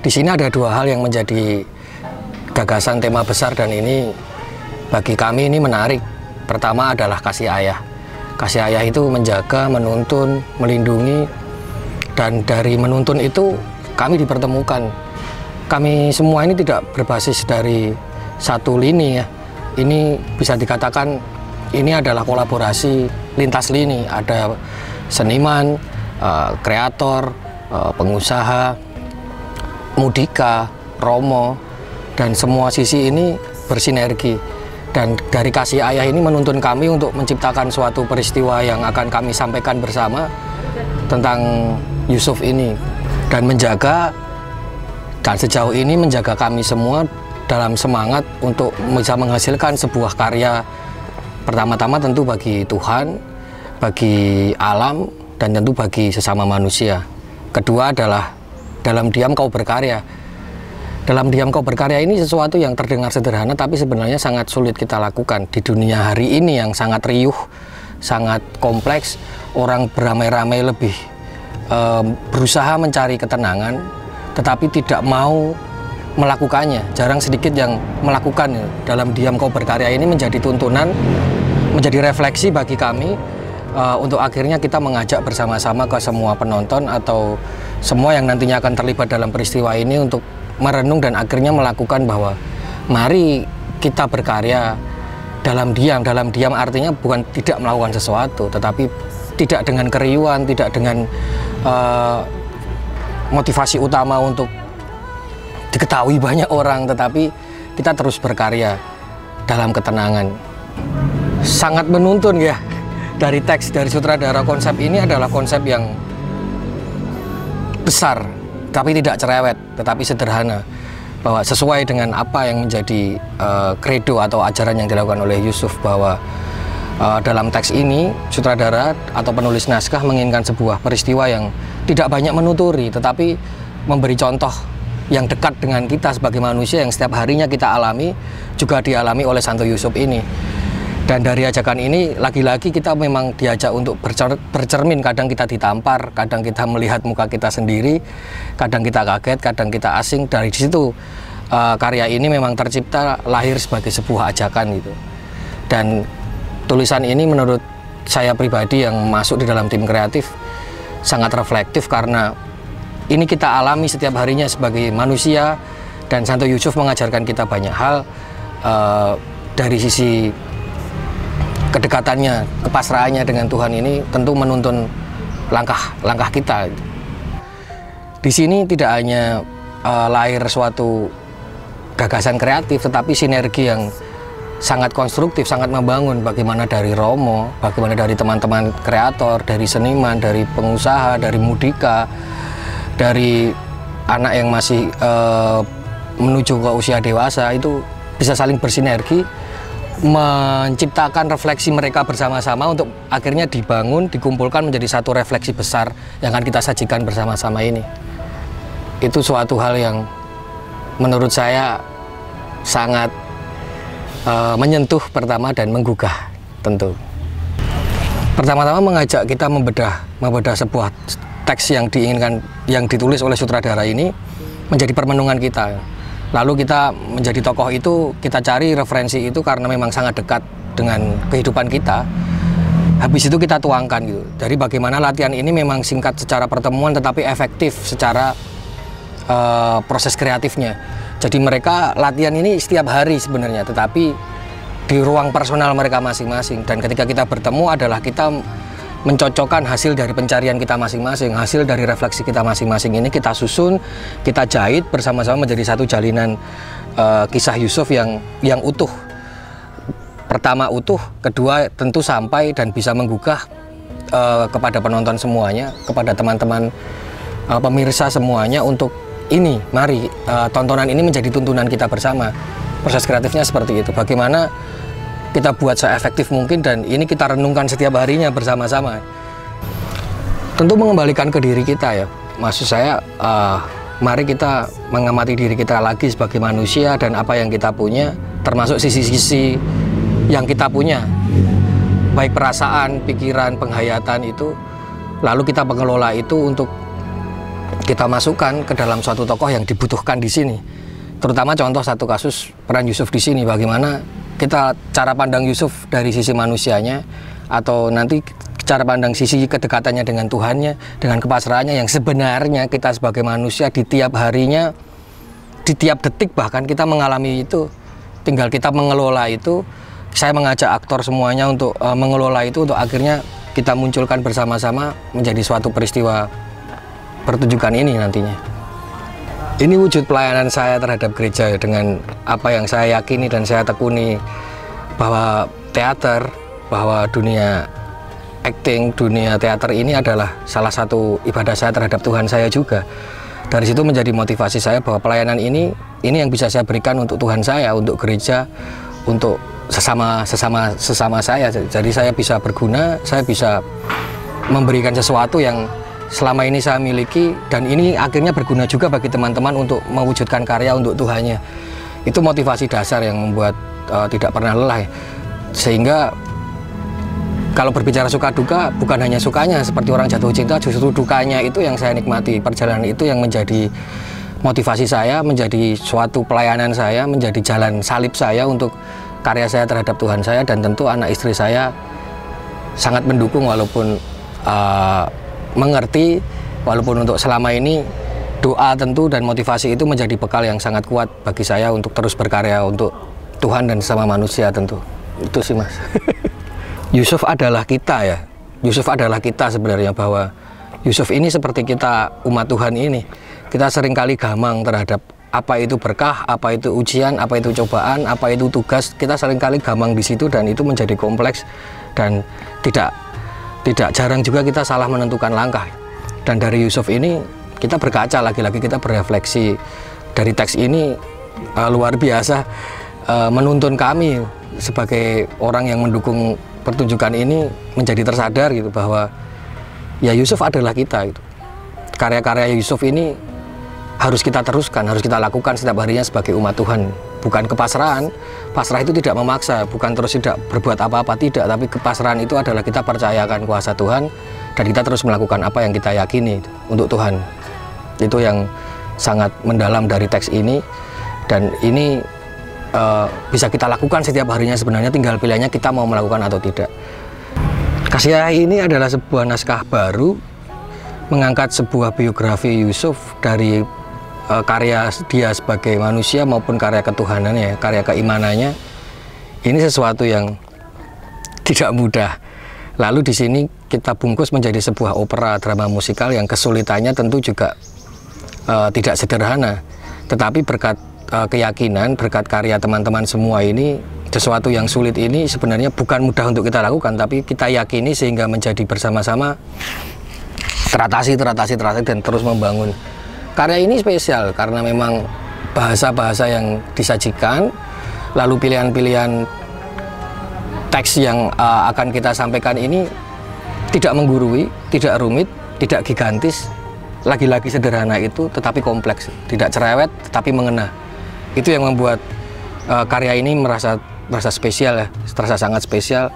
Di sini ada dua hal yang menjadi gagasan tema besar, dan ini bagi kami ini menarik. Pertama adalah kasih ayah. Kasih ayah itu menjaga, menuntun, melindungi, dan dari menuntun itu kami dipertemukan. Kami semua ini tidak berbasis dari satu lini ya. Ini bisa dikatakan ini adalah kolaborasi lintas lini. Ada seniman, kreator, pengusaha, mudika, romo, dan semua sisi ini bersinergi. Dan dari kasih ayah ini menuntun kami untuk menciptakan suatu peristiwa yang akan kami sampaikan bersama tentang Yusuf ini, dan menjaga, dan sejauh ini menjaga kami semua dalam semangat untuk bisa menghasilkan sebuah karya, pertama-tama tentu bagi Tuhan, bagi alam, dan tentu bagi sesama manusia. Kedua adalah dalam diam kau berkarya. Dalam diam kau berkarya ini sesuatu yang terdengar sederhana, tapi sebenarnya sangat sulit kita lakukan di dunia hari ini yang sangat riuh, sangat kompleks. Orang beramai-ramai lebih berusaha mencari ketenangan, tetapi tidak mau melakukannya. Jarang sedikit yang melakukan. Dalam diam kau berkarya ini menjadi tuntunan, menjadi refleksi bagi kami, untuk akhirnya kita mengajak bersama-sama ke semua penonton atau semua yang nantinya akan terlibat dalam peristiwa ini untuk merenung dan akhirnya melakukan bahwa mari kita berkarya dalam diam. Dalam diam artinya bukan tidak melakukan sesuatu, tetapi tidak dengan keriuhan, tidak dengan motivasi utama untuk diketahui banyak orang, tetapi kita terus berkarya dalam ketenangan. Sangat menuntun ya. Dari teks, dari sutradara, konsep ini adalah konsep yang besar, tapi tidak cerewet, tetapi sederhana, bahwa sesuai dengan apa yang menjadi kredo atau ajaran yang dilakukan oleh Yusuf, bahwa dalam teks ini sutradara atau penulis naskah menginginkan sebuah peristiwa yang tidak banyak menuturi, tetapi memberi contoh yang dekat dengan kita sebagai manusia yang setiap harinya kita alami, juga dialami oleh Santo Yusuf ini. Dan dari ajakan ini, lagi-lagi kita memang diajak untuk bercermin. Kadang kita ditampar, kadang kita melihat muka kita sendiri, kadang kita kaget, kadang kita asing. Dari situ karya ini memang tercipta, lahir sebagai sebuah ajakan gitu. Dan tulisan ini menurut saya pribadi yang masuk di dalam tim kreatif sangat reflektif, karena ini kita alami setiap harinya sebagai manusia. Dan Santo Yusuf mengajarkan kita banyak hal, dari sisi kedekatannya, kepasrahannya dengan Tuhan ini tentu menuntun langkah-langkah kita. Di sini tidak hanya lahir suatu gagasan kreatif, tetapi sinergi yang sangat konstruktif, sangat membangun. Bagaimana dari romo, bagaimana dari teman-teman kreator, dari seniman, dari pengusaha, dari mudika, dari anak yang masih menuju ke usia dewasa, itu bisa saling bersinergi, menciptakan refleksi mereka bersama-sama untuk akhirnya dibangun, dikumpulkan menjadi satu refleksi besar yang akan kita sajikan bersama-sama ini. Itu suatu hal yang menurut saya sangat menyentuh pertama dan menggugah tentu. Pertama-tama mengajak kita membedah sebuah teks yang diinginkan, yang ditulis oleh sutradara ini menjadi permenungan kita. Lalu kita menjadi tokoh itu, kita cari referensi itu karena memang sangat dekat dengan kehidupan kita. Habis itu kita tuangkan gitu. Dari bagaimana latihan ini memang singkat secara pertemuan, tetapi efektif secara proses kreatifnya. Jadi mereka latihan ini setiap hari sebenarnya, tetapi di ruang personal mereka masing-masing. Dan ketika kita bertemu adalah kita mencocokkan hasil dari pencarian kita masing-masing, hasil dari refleksi kita masing-masing ini kita susun, kita jahit bersama-sama menjadi satu jalinan kisah Yusuf yang utuh. Pertama utuh, kedua tentu sampai dan bisa menggugah kepada penonton semuanya, kepada teman-teman pemirsa semuanya, untuk ini, mari tontonan ini menjadi tuntunan kita bersama. Proses kreatifnya seperti itu, bagaimana kita buat seefektif mungkin, dan ini kita renungkan setiap harinya bersama-sama. Tentu mengembalikan ke diri kita ya, maksud saya mari kita mengamati diri kita lagi sebagai manusia dan apa yang kita punya, termasuk sisi-sisi yang kita punya, baik perasaan, pikiran, penghayatan itu, lalu kita mengelola itu untuk kita masukkan ke dalam suatu tokoh yang dibutuhkan di sini. Terutama contoh satu kasus peran Yusuf di sini, bagaimana kita cara pandang Yusuf dari sisi manusianya, atau nanti cara pandang sisi kedekatannya dengan Tuhannya, dengan kepasrahannya yang sebenarnya kita sebagai manusia di tiap harinya, di tiap detik bahkan kita mengalami itu. Tinggal kita mengelola itu. Saya mengajak aktor semuanya untuk mengelola itu, untuk akhirnya kita munculkan bersama-sama menjadi suatu peristiwa pertunjukan ini nantinya. Ini wujud pelayanan saya terhadap gereja dengan apa yang saya yakini dan saya tekuni, bahwa teater, bahwa dunia acting, dunia teater ini adalah salah satu ibadah saya terhadap Tuhan saya juga. Dari situ menjadi motivasi saya bahwa pelayanan ini yang bisa saya berikan untuk Tuhan saya, untuk gereja, untuk sesama saya. Jadi saya bisa berguna, saya bisa memberikan sesuatu yang selama ini saya miliki, dan ini akhirnya berguna juga bagi teman-teman untuk mewujudkan karya untuk Tuhannya. Itu motivasi dasar yang membuat tidak pernah lelah. Sehingga kalau berbicara suka duka, bukan hanya sukanya seperti orang jatuh cinta, justru dukanya itu yang saya nikmati. Perjalanan itu yang menjadi motivasi saya, menjadi suatu pelayanan saya, menjadi jalan salib saya untuk karya saya terhadap Tuhan saya. Dan tentu anak istri saya sangat mendukung, walaupun mengerti, walaupun untuk selama ini doa tentu dan motivasi itu menjadi bekal yang sangat kuat bagi saya untuk terus berkarya untuk Tuhan dan sesama manusia tentu. Itu sih Mas. Yusuf adalah kita ya. Yusuf adalah kita sebenarnya, bahwa Yusuf ini seperti kita umat Tuhan ini. Kita seringkali gamang terhadap apa itu berkah, apa itu ujian, apa itu cobaan, apa itu tugas. Kita seringkali gamang di situ dan itu menjadi kompleks, dan tidak jarang juga kita salah menentukan langkah. Dan dari Yusuf ini kita berkaca, lagi-lagi kita berefleksi. Dari teks ini luar biasa menuntun kami sebagai orang yang mendukung pertunjukan ini menjadi tersadar gitu, bahwa ya Yusuf adalah kita gitu. Karya-karya Yusuf ini harus kita teruskan, harus kita lakukan setiap harinya sebagai umat Tuhan. Bukan kepasrahan. Pasrah itu tidak memaksa, bukan terus tidak berbuat apa-apa, tidak. Tapi kepasrahan itu adalah kita percayakan kuasa Tuhan, dan kita terus melakukan apa yang kita yakini untuk Tuhan. Itu yang sangat mendalam dari teks ini, dan ini bisa kita lakukan setiap harinya sebenarnya, tinggal pilihannya kita mau melakukan atau tidak. Kasih ini adalah sebuah naskah baru, mengangkat sebuah biografi Yusuf dari karya dia sebagai manusia maupun karya ketuhanannya, karya keimanannya. Ini sesuatu yang tidak mudah. Lalu di sini kita bungkus menjadi sebuah opera drama musikal yang kesulitannya tentu juga tidak sederhana. Tetapi berkat keyakinan, berkat karya teman-teman semua ini, sesuatu yang sulit ini sebenarnya bukan mudah untuk kita lakukan, tapi kita yakini sehingga menjadi bersama-sama teratasi dan terus membangun. Karya ini spesial karena memang bahasa-bahasa yang disajikan, lalu pilihan-pilihan teks yang akan kita sampaikan ini tidak menggurui, tidak rumit, tidak gigantis, lagi-lagi sederhana itu, tetapi kompleks, tidak cerewet, tetapi mengena. Itu yang membuat karya ini merasa spesial ya, terasa sangat spesial.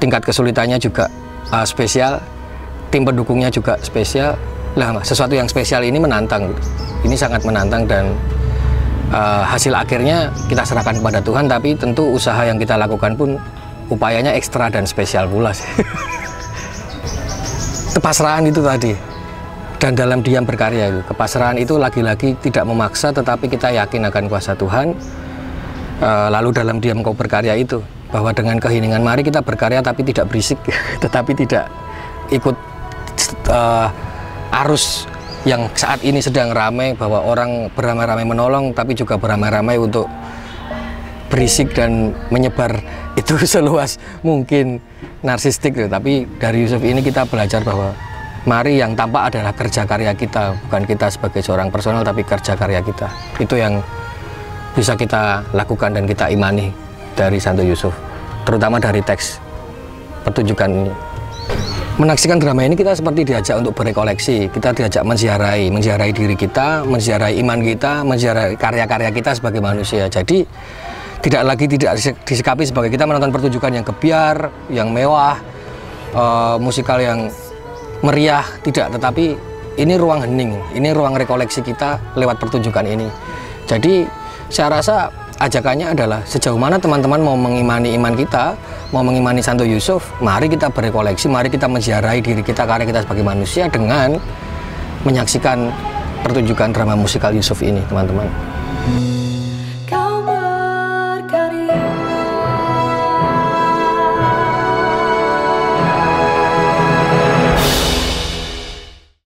Tingkat kesulitannya juga spesial, tim pendukungnya juga spesial. Lah, sesuatu yang spesial ini menantang, ini sangat menantang, dan hasil akhirnya kita serahkan kepada Tuhan. Tapi tentu usaha yang kita lakukan pun upayanya ekstra dan spesial pula sih. Kepasrahan itu tadi, dan dalam diam berkarya itu. Kepasrahan itu lagi-lagi tidak memaksa, tetapi kita yakin akan kuasa Tuhan. Lalu dalam diam kau berkarya itu, bahwa dengan keheningan mari kita berkarya tapi tidak berisik, tetapi tidak ikut arus yang saat ini sedang ramai, bahwa orang beramai-ramai menolong tapi juga beramai-ramai untuk berisik dan menyebar itu seluas mungkin narsistik. Tapi dari Yusuf ini kita belajar bahwa mari yang tampak adalah kerja karya kita, bukan kita sebagai seorang personal, tapi kerja karya kita. Itu yang bisa kita lakukan dan kita imani dari Santo Yusuf, terutama dari teks pertunjukan ini. Menyaksikan drama ini kita seperti diajak untuk berekoleksi, kita diajak menziarahi diri kita, menziarahi iman kita, menziarahi karya-karya kita sebagai manusia. Jadi tidak disikapi sebagai kita menonton pertunjukan yang gebyar, yang mewah, musikal yang meriah, tidak. Tetapi ini ruang hening, ini ruang rekoleksi kita lewat pertunjukan ini. Jadi saya rasa ajakannya adalah sejauh mana teman-teman mau mengimani iman kita, mau mengimani Santo Yusuf, mari kita berekoleksi, mari kita menziarahi diri kita, karya kita sebagai manusia dengan menyaksikan pertunjukan drama musikal Yusuf ini, teman-teman.